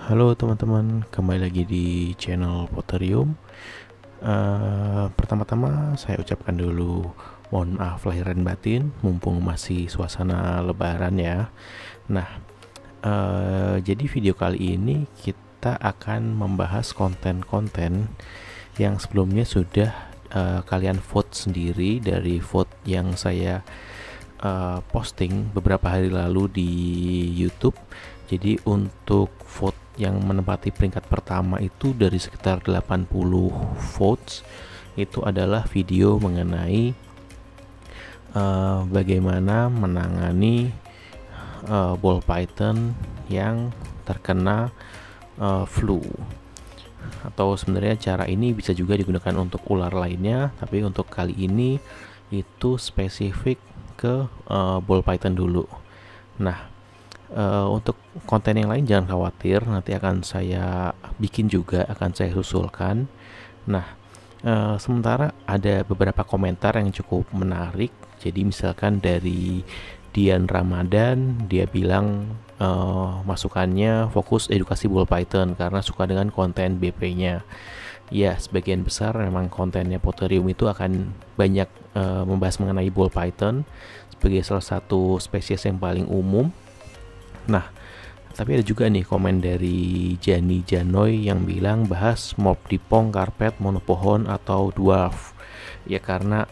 Halo teman-teman, kembali lagi di channel Potterium. Pertama-tama saya ucapkan dulu mohon maaf lahir dan batin, mumpung masih suasana Lebaran ya. Nah, jadi video kali ini kita akan membahas konten-konten yang sebelumnya sudah kalian vote sendiri dari vote yang saya posting beberapa hari lalu di YouTube. Jadi untuk vote yang menempati peringkat pertama itu dari sekitar 80 votes itu adalah video mengenai bagaimana menangani ball python yang terkena flu, atau sebenarnya cara ini bisa juga digunakan untuk ular lainnya, tapi untuk kali ini itu spesifik ke ball python dulu. Nah, untuk konten yang lain jangan khawatir, nanti akan saya bikin juga, akan saya usulkan. Nah, sementara ada beberapa komentar yang cukup menarik. Jadi misalkan dari Dian Ramadan, dia bilang masukannya fokus edukasi ball python karena suka dengan konten BP-nya. Ya, sebagian besar memang kontennya Potterium itu akan banyak membahas mengenai ball python sebagai salah satu spesies yang paling umum. Nah, tapi ada juga nih komen dari Jani Janoy yang bilang bahas mob dipong, karpet, monopohon, atau dwarf. Ya karena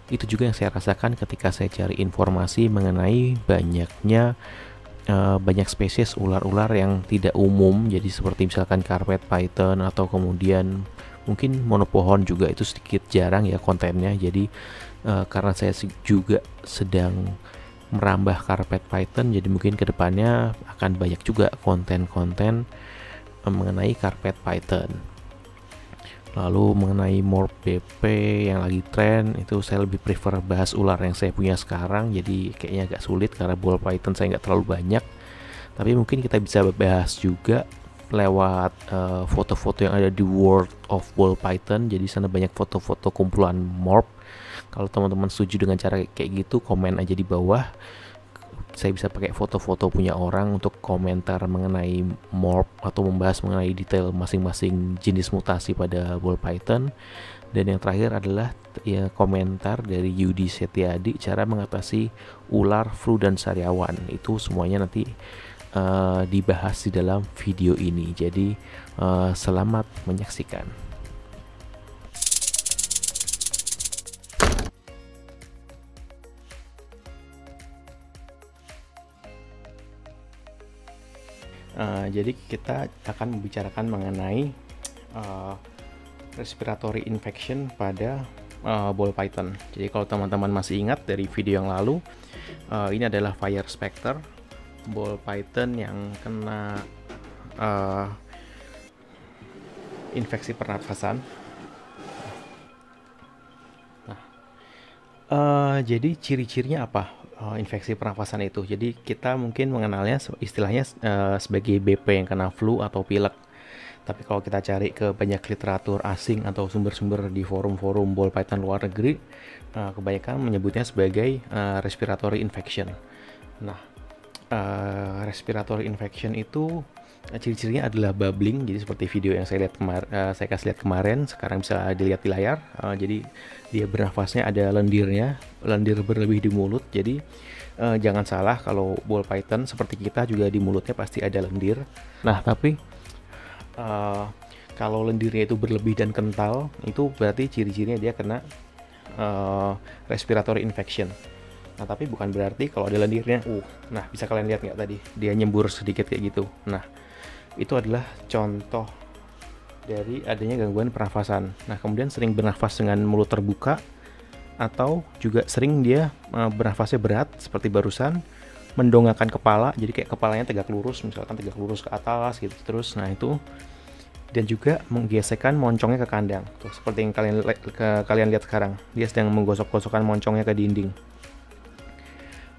itu juga yang saya rasakan ketika saya cari informasi mengenai banyaknya banyak spesies ular-ular yang tidak umum. Jadi seperti misalkan karpet python atau kemudian mungkin monopohon juga itu sedikit jarang ya kontennya. Jadi karena saya juga sedang merambah karpet python, jadi mungkin kedepannya akan banyak juga konten-konten mengenai karpet python. Lalu mengenai morph BP yang lagi tren, itu saya lebih prefer bahas ular yang saya punya sekarang, jadi kayaknya agak sulit karena ball python saya nggak terlalu banyak. Tapi mungkin kita bisa bahas juga lewat foto-foto yang ada di World of Ball Python. Jadi sana banyak foto-foto kumpulan morph. Kalau teman-teman setuju dengan cara kayak gitu, komen aja di bawah. Saya bisa pakai foto-foto punya orang untuk komentar mengenai morph atau membahas mengenai detail masing-masing jenis mutasi pada ball python. Dan yang terakhir adalah ya komentar dari Yudi Setiadi cara mengatasi ular, flu, dan sariawan. Itu semuanya nanti dibahas di dalam video ini. Jadi selamat menyaksikan. Jadi kita akan membicarakan mengenai respiratory infection pada ball python. Jadi kalau teman-teman masih ingat dari video yang lalu, ini adalah fire specter ball python yang kena infeksi pernafasan. Nah, jadi ciri-cirinya apa infeksi pernafasan itu? Jadi kita mungkin mengenalnya istilahnya sebagai BP yang kena flu atau pilek. Tapi kalau kita cari ke banyak literatur asing atau sumber-sumber di forum-forum ball python luar negeri, kebanyakan menyebutnya sebagai respiratory infection. Nah, respiratory infection itu ciri-cirinya adalah bubbling. Jadi seperti video yang saya saya kasih lihat kemarin, sekarang bisa dilihat di layar. Jadi dia bernafasnya ada lendirnya, lendir berlebih di mulut. Jadi jangan salah, kalau ball python seperti kita juga di mulutnya pasti ada lendir. Nah, tapi kalau lendirnya itu berlebih dan kental, itu berarti ciri-cirinya dia kena respiratory infection. Nah, tapi bukan berarti kalau ada lendirnya, nah bisa kalian lihat nggak tadi, dia nyembur sedikit kayak gitu. Nah, itu adalah contoh dari adanya gangguan pernafasan. Nah, kemudian sering bernafas dengan mulut terbuka, atau juga sering dia bernafasnya berat seperti barusan, mendongakkan kepala, jadi kayak kepalanya tegak lurus, misalkan tegak lurus ke atas gitu terus. Nah, itu, dan juga menggesekkan moncongnya ke kandang. Tuh, seperti yang kalian lihat sekarang, dia sedang menggosok-gosokkan moncongnya ke dinding.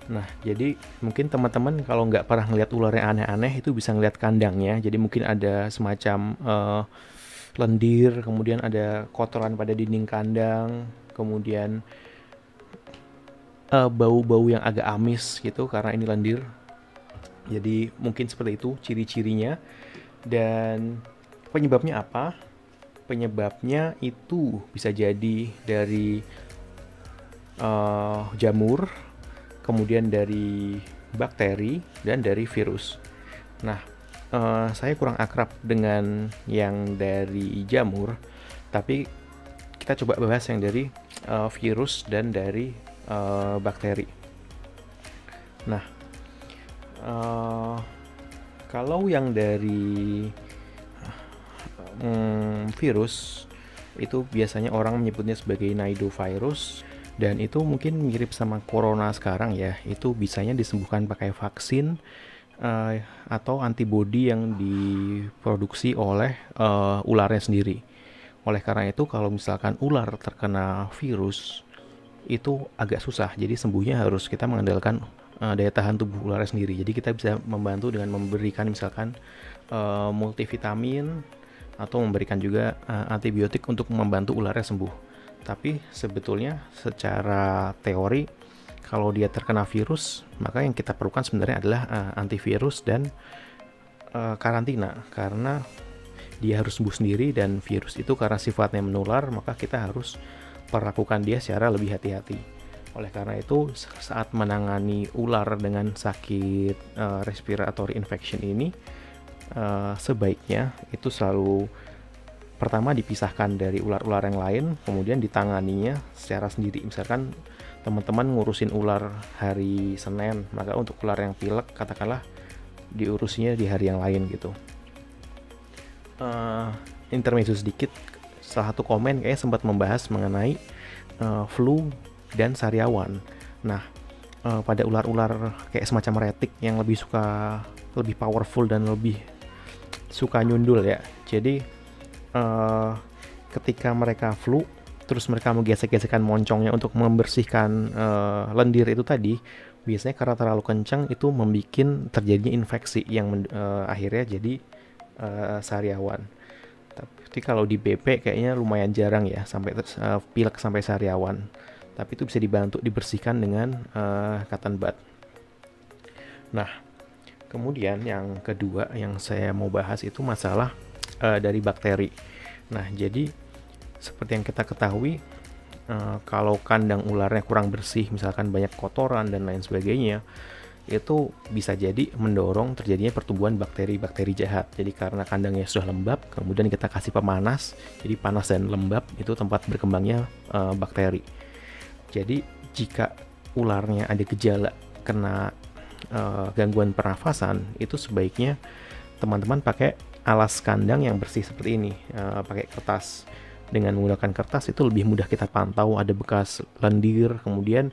Nah, jadi mungkin teman-teman kalau nggak pernah ngeliat ular yang aneh-aneh itu bisa ngeliat kandangnya. Jadi mungkin ada semacam lendir, kemudian ada kotoran pada dinding kandang, kemudian bau-bau yang agak amis gitu karena ini lendir. Jadi mungkin seperti itu ciri-cirinya. Dan penyebabnya apa? Penyebabnya itu bisa jadi dari jamur, kemudian dari bakteri, dan dari virus. Nah, saya kurang akrab dengan yang dari jamur, tapi kita coba bahas yang dari virus dan dari bakteri. Nah, kalau yang dari virus itu biasanya orang menyebutnya sebagai nidovirus, dan itu mungkin mirip sama corona sekarang ya. Itu bisanya disembuhkan pakai vaksin atau antibodi yang diproduksi oleh ularnya sendiri. Oleh karena itu kalau misalkan ular terkena virus itu agak susah, jadi sembuhnya harus kita mengandalkan daya tahan tubuh ularnya sendiri. Jadi kita bisa membantu dengan memberikan misalkan multivitamin atau memberikan juga antibiotik untuk membantu ularnya sembuh. Tapi sebetulnya secara teori kalau dia terkena virus, maka yang kita perlukan sebenarnya adalah antivirus dan karantina, karena dia harus sembuh sendiri, dan virus itu karena sifatnya menular, maka kita harus perlakukan dia secara lebih hati-hati. Oleh karena itu, saat menangani ular dengan sakit respiratory infection ini, sebaiknya itu selalu pertama dipisahkan dari ular-ular yang lain, kemudian ditanganinya secara sendiri. Misalkan teman-teman ngurusin ular hari Senin, maka untuk ular yang pilek katakanlah diurusinya di hari yang lain gitu. Intermezzo sedikit, salah satu komen kayaknya sempat membahas mengenai flu dan sariawan. Nah, pada ular-ular kayak semacam retik yang lebih powerful dan lebih suka nyundul ya. Jadi ketika mereka flu, terus mereka mau gesek-gesekan moncongnya untuk membersihkan lendir itu tadi, biasanya karena terlalu kencang itu membuat terjadinya infeksi yang akhirnya jadi sariawan. Tapi kalau di BP kayaknya lumayan jarang ya sampai pilek sampai sariawan. Tapi itu bisa dibantu dibersihkan dengan cotton bud. Nah, kemudian yang kedua yang saya mau bahas itu masalah dari bakteri. Nah, jadi seperti yang kita ketahui, kalau kandang ularnya kurang bersih, misalkan banyak kotoran dan lain sebagainya, itu bisa jadi mendorong terjadinya pertumbuhan bakteri-bakteri jahat. Jadi karena kandangnya sudah lembab, kemudian kita kasih pemanas, jadi panas dan lembab itu tempat berkembangnya bakteri. Jadi jika ularnya ada gejala kena gangguan pernafasan, itu sebaiknya teman-teman pakai alas kandang yang bersih seperti ini, pakai kertas. Dengan menggunakan kertas itu lebih mudah kita pantau ada bekas lendir. Kemudian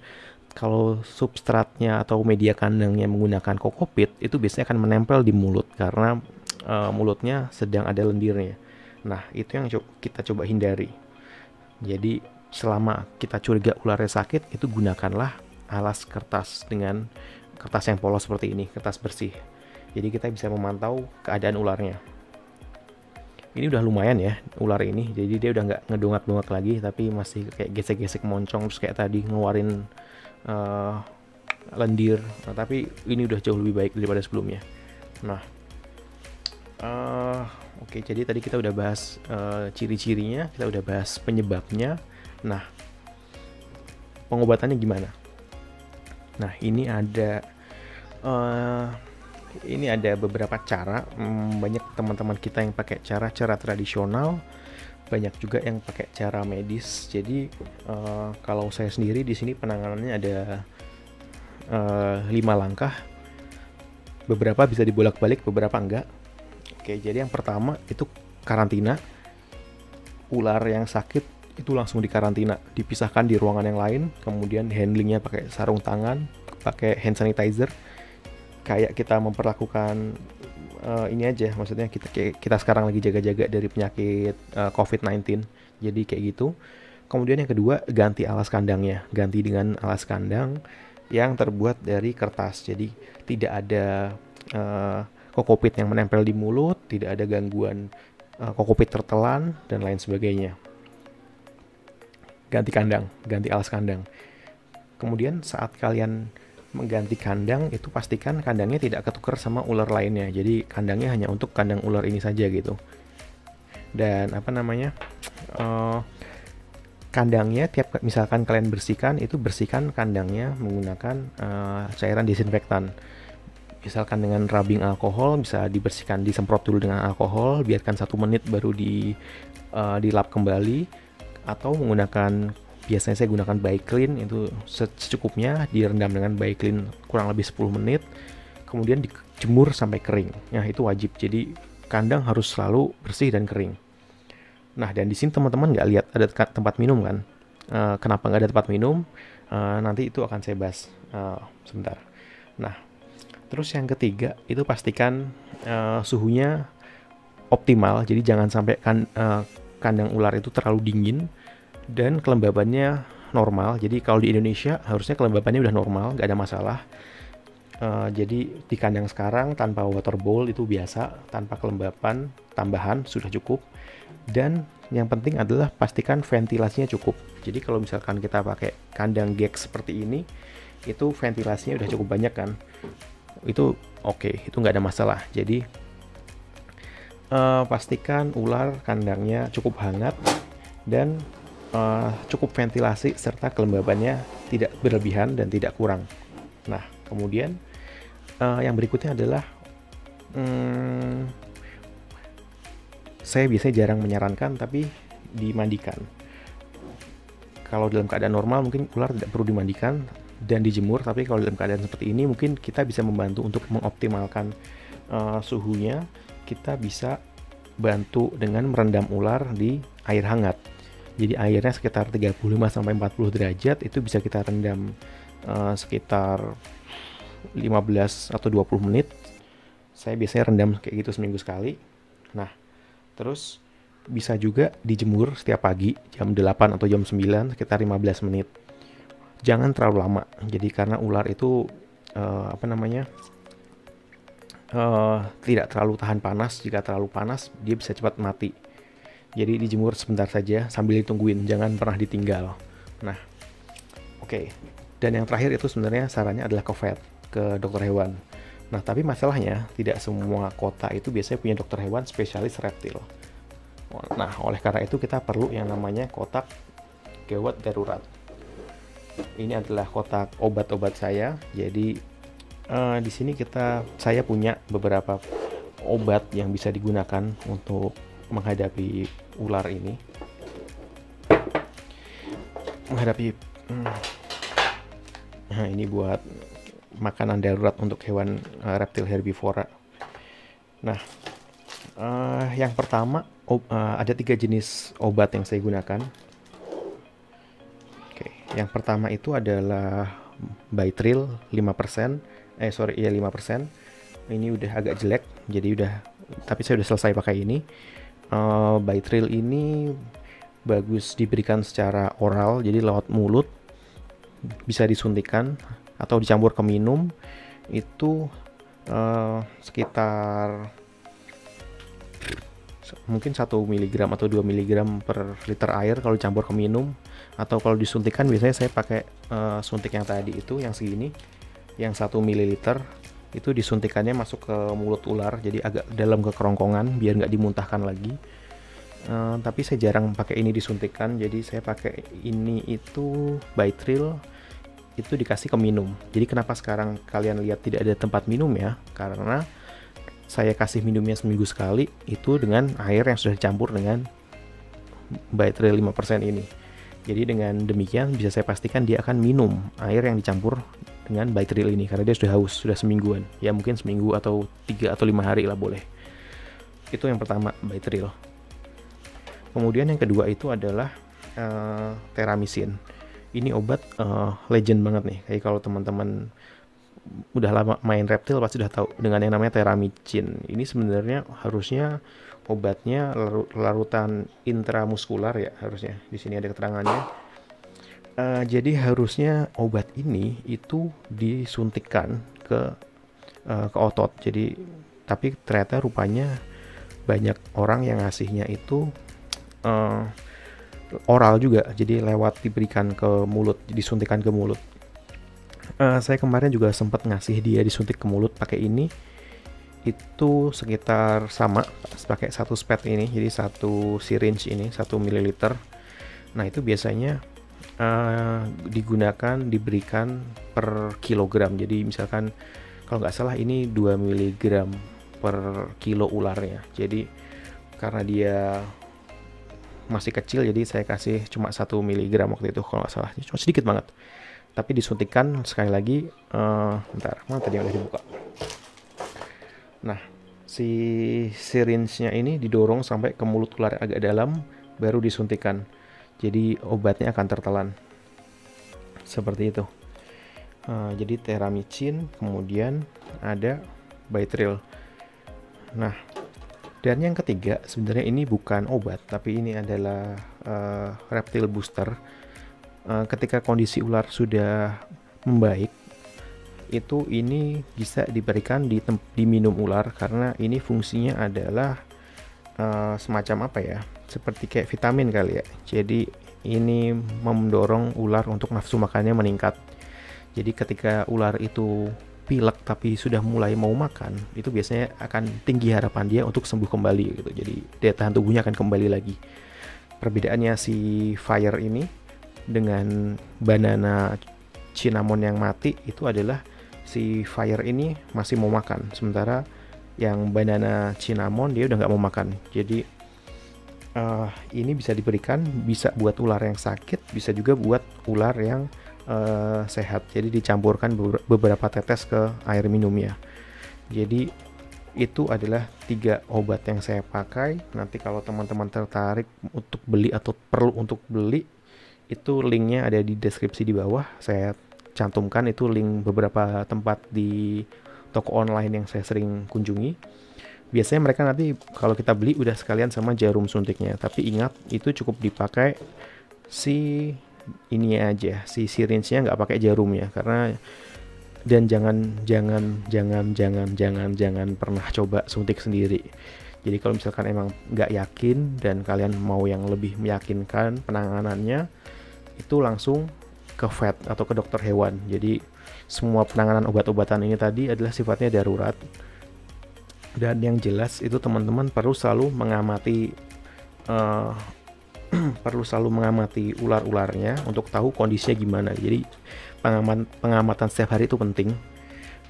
kalau substratnya atau media kandangnya menggunakan kokopit, itu biasanya akan menempel di mulut karena mulutnya sedang ada lendirnya. Nah, itu yang kita coba hindari. Jadi selama kita curiga ularnya sakit, itu gunakanlah alas kertas dengan kertas yang polos seperti ini, kertas bersih. Jadi kita bisa memantau keadaan ularnya. Ini udah lumayan ya ular ini, jadi dia udah nggak ngedongak-dongak lagi, tapi masih kayak gesek-gesek moncong, terus kayak tadi ngeluarin lendir. Nah, tapi ini udah jauh lebih baik daripada sebelumnya. Nah, oke, jadi tadi kita udah bahas ciri-cirinya, kita udah bahas penyebabnya. Nah, pengobatannya gimana? Nah, ini ada beberapa cara. Banyak teman-teman kita yang pakai cara tradisional, banyak juga yang pakai cara medis. Jadi kalau saya sendiri di sini penanganannya ada 5 langkah. Beberapa bisa dibolak-balik, beberapa enggak. Oke, jadi yang pertama itu karantina. Ular yang sakit itu langsung dikarantina, dipisahkan di ruangan yang lain, kemudian handlingnya pakai sarung tangan, pakai hand sanitizer. Kayak kita memperlakukan ini aja, maksudnya kita sekarang lagi jaga-jaga dari penyakit COVID-19. Jadi kayak gitu. Kemudian yang kedua, ganti alas kandangnya, ganti dengan alas kandang yang terbuat dari kertas. Jadi tidak ada kokopit yang menempel di mulut, tidak ada gangguan kokopit tertelan dan lain sebagainya. Ganti kandang, ganti alas kandang. Kemudian saat kalian mengganti kandang itu pastikan kandangnya tidak ketukar sama ular lainnya. Jadi kandangnya hanya untuk kandang ular ini saja gitu. Dan apa namanya, kandangnya misalkan kalian bersihkan, itu bersihkan kandangnya menggunakan cairan disinfektan. Misalkan dengan rubbing alkohol, bisa dibersihkan, disemprot dulu dengan alkohol, biarkan 1 menit baru dilap kembali, atau menggunakan, biasanya saya gunakan Biclean, itu secukupnya, direndam dengan Biclean kurang lebih 10 menit, kemudian dijemur sampai kering. Nah, itu wajib. Jadi kandang harus selalu bersih dan kering. Nah, dan di sini teman-teman nggak lihat ada tempat minum kan? Kenapa nggak ada tempat minum? Nanti itu akan saya bahas sebentar. Nah, terus yang ketiga itu pastikan suhunya optimal. Jadi jangan sampai kandang ular itu terlalu dingin dan kelembabannya normal. Jadi kalau di Indonesia harusnya kelembabannya udah normal, nggak ada masalah. Jadi di kandang sekarang tanpa water bowl itu biasa, tanpa kelembaban tambahan sudah cukup. Dan yang penting adalah pastikan ventilasinya cukup. Jadi kalau misalkan kita pakai kandang Gex seperti ini, itu ventilasinya udah cukup banyak kan, itu oke, itu nggak ada masalah. Jadi pastikan ular kandangnya cukup hangat dan cukup ventilasi serta kelembabannya tidak berlebihan dan tidak kurang. Nah, kemudian yang berikutnya adalah saya biasanya jarang menyarankan, tapi dimandikan. Kalau dalam keadaan normal mungkin ular tidak perlu dimandikan dan dijemur, tapi kalau dalam keadaan seperti ini mungkin kita bisa membantu untuk mengoptimalkan suhunya. Kita bisa bantu dengan merendam ular di air hangat. Jadi airnya sekitar 35-40 derajat, itu bisa kita rendam sekitar 15 atau 20 menit. Saya biasanya rendam kayak gitu seminggu sekali. Nah, terus bisa juga dijemur setiap pagi jam 8 atau jam 9 sekitar 15 menit. Jangan terlalu lama. Jadi karena ular itu tidak terlalu tahan panas. Jika terlalu panas dia bisa cepat mati. Jadi dijemur sebentar saja sambil ditungguin, jangan pernah ditinggal. Nah, oke. Dan yang terakhir itu sebenarnya sarannya adalah ke vet, ke dokter hewan. Nah, tapi masalahnya tidak semua kota itu biasanya punya dokter hewan spesialis reptil. Nah, oleh karena itu kita perlu yang namanya kotak gawat darurat. Ini adalah kotak obat-obat saya. Jadi di sini saya punya beberapa obat yang bisa digunakan untuk menghadapi ular ini. Nah, ini buat makanan darurat untuk hewan reptil herbivora. Nah, yang pertama ada 3 jenis obat yang saya gunakan. Oke, yang pertama itu adalah Bytril 5%. 5%. Ini udah agak jelek, tapi saya udah selesai pakai ini. Bytril ini bagus diberikan secara oral, jadi lewat mulut, bisa disuntikan atau dicampur ke minum. Itu sekitar mungkin 1 mg atau 2 mg per liter air kalau dicampur ke minum. Atau kalau disuntikan biasanya saya pakai suntik yang tadi itu, yang segini, yang 1 ml itu disuntikannya masuk ke mulut ular, jadi agak dalam ke kerongkongan biar nggak dimuntahkan lagi. Tapi saya jarang pakai ini disuntikan, jadi saya pakai ini itu Bytril itu dikasih ke minum. Jadi kenapa sekarang kalian lihat tidak ada tempat minum ya, karena saya kasih minumnya seminggu sekali itu dengan air yang sudah dicampur dengan Bytril 5% ini. Jadi dengan demikian bisa saya pastikan dia akan minum air yang dicampur dengan Bytril ini, karena dia sudah haus, sudah semingguan. Ya mungkin seminggu atau 3 atau 5 hari lah boleh. Itu yang pertama, Bytril. Kemudian yang kedua itu adalah Teramisin. Ini obat legend banget nih. Kayak kalau teman-teman udah lama main reptil pasti udah tahu dengan yang namanya Teramisin. Ini sebenarnya harusnya obatnya larutan intramuskular ya, harusnya. Di sini ada keterangannya. Jadi harusnya obat ini itu disuntikkan ke otot. Jadi tapi ternyata rupanya banyak orang yang ngasihnya itu oral juga. Jadi lewat diberikan ke mulut, disuntikan ke mulut. Saya kemarin juga sempat ngasih dia disuntik ke mulut pakai ini, itu sekitar sama pakai satu spet ini, jadi satu syringe ini 1 ml. Nah itu biasanya diberikan per kilogram. Jadi misalkan kalau nggak salah ini 2 mg per kilo ularnya. Jadi karena dia masih kecil, jadi saya kasih cuma 1 mg waktu itu kalau nggak salah, cuma sedikit banget. Tapi disuntikan sekali lagi, bentar, mana tadi yang udah dibuka. Nah, si syringe-nya ini didorong sampai ke mulut ular agak dalam, baru disuntikan. Jadi obatnya akan tertelan. Seperti itu. Jadi teramicin, kemudian ada Bytril. Nah, dan yang ketiga, sebenarnya ini bukan obat, tapi ini adalah reptil booster. Ketika kondisi ular sudah membaik, itu ini bisa diberikan diminum ular, karena ini fungsinya adalah semacam apa ya, seperti kayak vitamin kali ya. Jadi ini mendorong ular untuk nafsu makannya meningkat. Jadi ketika ular itu pilek tapi sudah mulai mau makan, itu biasanya akan tinggi harapan dia untuk sembuh kembali gitu. Jadi daya tahan tubuhnya akan kembali lagi. Perbedaannya si Fire ini dengan banana cinnamon yang mati itu adalah si Fire ini masih mau makan, sementara yang banana cinnamon dia udah nggak mau makan. Jadi ini bisa diberikan, bisa buat ular yang sakit, bisa juga buat ular yang sehat. Jadi dicampurkan beberapa tetes ke air minumnya. Jadi itu adalah 3 obat yang saya pakai. Nanti kalau teman-teman tertarik untuk beli atau perlu untuk beli, itu linknya ada di deskripsi di bawah. Saya cantumkan itu link beberapa tempat di toko online yang saya sering kunjungi. Biasanya mereka nanti kalau kita beli udah sekalian sama jarum suntiknya. Tapi ingat, itu cukup dipakai si ini aja, si syringe-nya, nggak pakai jarumnya. Karena dan jangan pernah coba suntik sendiri. Jadi kalau misalkan emang nggak yakin dan kalian mau yang lebih meyakinkan penanganannya, itu langsung ke vet atau ke dokter hewan. Jadi semua penanganan obat-obatan ini tadi adalah sifatnya darurat. Dan yang jelas itu teman-teman perlu selalu mengamati ular-ularnya untuk tahu kondisinya gimana. Jadi pengamatan setiap hari itu penting.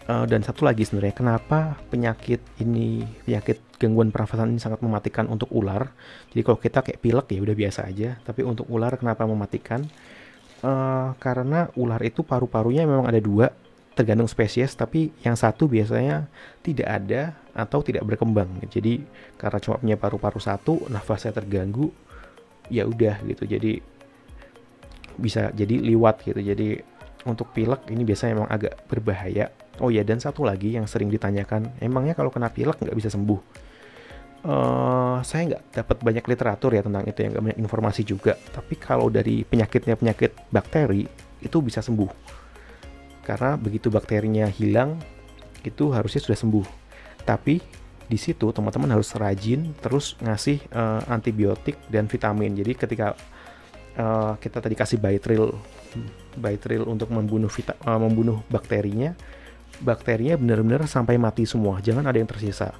Dan satu lagi sebenarnya, kenapa penyakit gangguan pernafasan ini sangat mematikan untuk ular. Jadi kalau kita kayak pilek ya udah biasa aja, tapi untuk ular kenapa mematikan? Karena ular itu paru-parunya memang ada 2, tergantung spesies, tapi yang satu biasanya tidak ada atau tidak berkembang. Jadi karena cuma punya paru-paru 1, nafasnya terganggu, ya udah gitu. Jadi bisa jadi liwat gitu. Jadi untuk pilek ini biasanya emang agak berbahaya. Oh ya, dan satu lagi yang sering ditanyakan, emangnya kalau kena pilek nggak bisa sembuh? Saya nggak dapat banyak literatur ya tentang itu, yang nggak banyak informasi juga. Tapi kalau dari penyakit bakteri, itu bisa sembuh. Karena begitu bakterinya hilang, itu harusnya sudah sembuh. Tapi di situ teman-teman harus rajin terus ngasih antibiotik dan vitamin. Jadi ketika kita tadi kasih Bytril untuk membunuh bakterinya benar-benar sampai mati semua, jangan ada yang tersisa.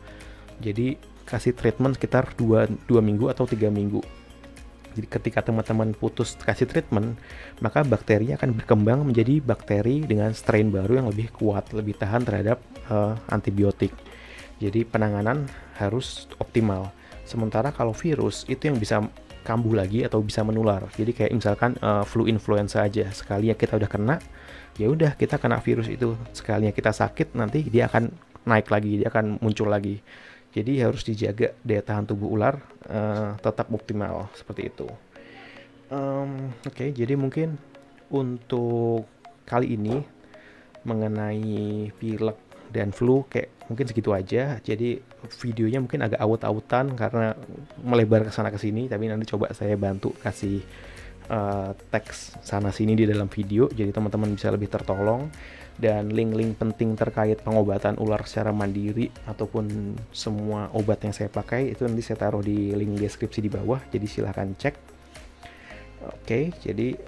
Jadi kasih treatment sekitar 2 minggu atau 3 minggu. Jadi ketika teman-teman putus kasih treatment, maka bakterinya akan berkembang menjadi bakteri dengan strain baru yang lebih kuat, lebih tahan terhadap antibiotik. Jadi penanganan harus optimal. Sementara kalau virus itu yang bisa kambuh lagi atau bisa menular. Jadi kayak misalkan flu influenza aja, sekalinya kita udah kena, ya udah kita kena virus itu. Sekalinya kita sakit, nanti dia akan naik lagi, dia akan muncul lagi. Jadi harus dijaga daya tahan tubuh ular tetap optimal seperti itu. Oke, jadi mungkin untuk kali ini mengenai pilek dan flu kayak mungkin segitu aja. Jadi videonya mungkin agak aut-autan karena melebar ke sana ke sini, tapi nanti coba saya bantu kasih teks sana sini di dalam video, jadi teman-teman bisa lebih tertolong. Dan link-link penting terkait pengobatan ular secara mandiri ataupun semua obat yang saya pakai itu nanti saya taruh di link deskripsi di bawah, jadi silahkan cek. Oke, jadi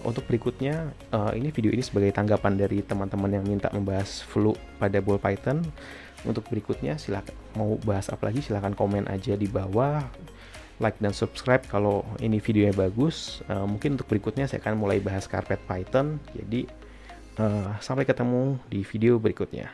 untuk berikutnya, ini video ini sebagai tanggapan dari teman-teman yang minta membahas flu pada ball python. Untuk berikutnya silakan mau bahas apa lagi, silakan komen aja di bawah, like dan subscribe kalau ini videonya bagus. Mungkin untuk berikutnya saya akan mulai bahas carpet python. Jadi sampai ketemu di video berikutnya.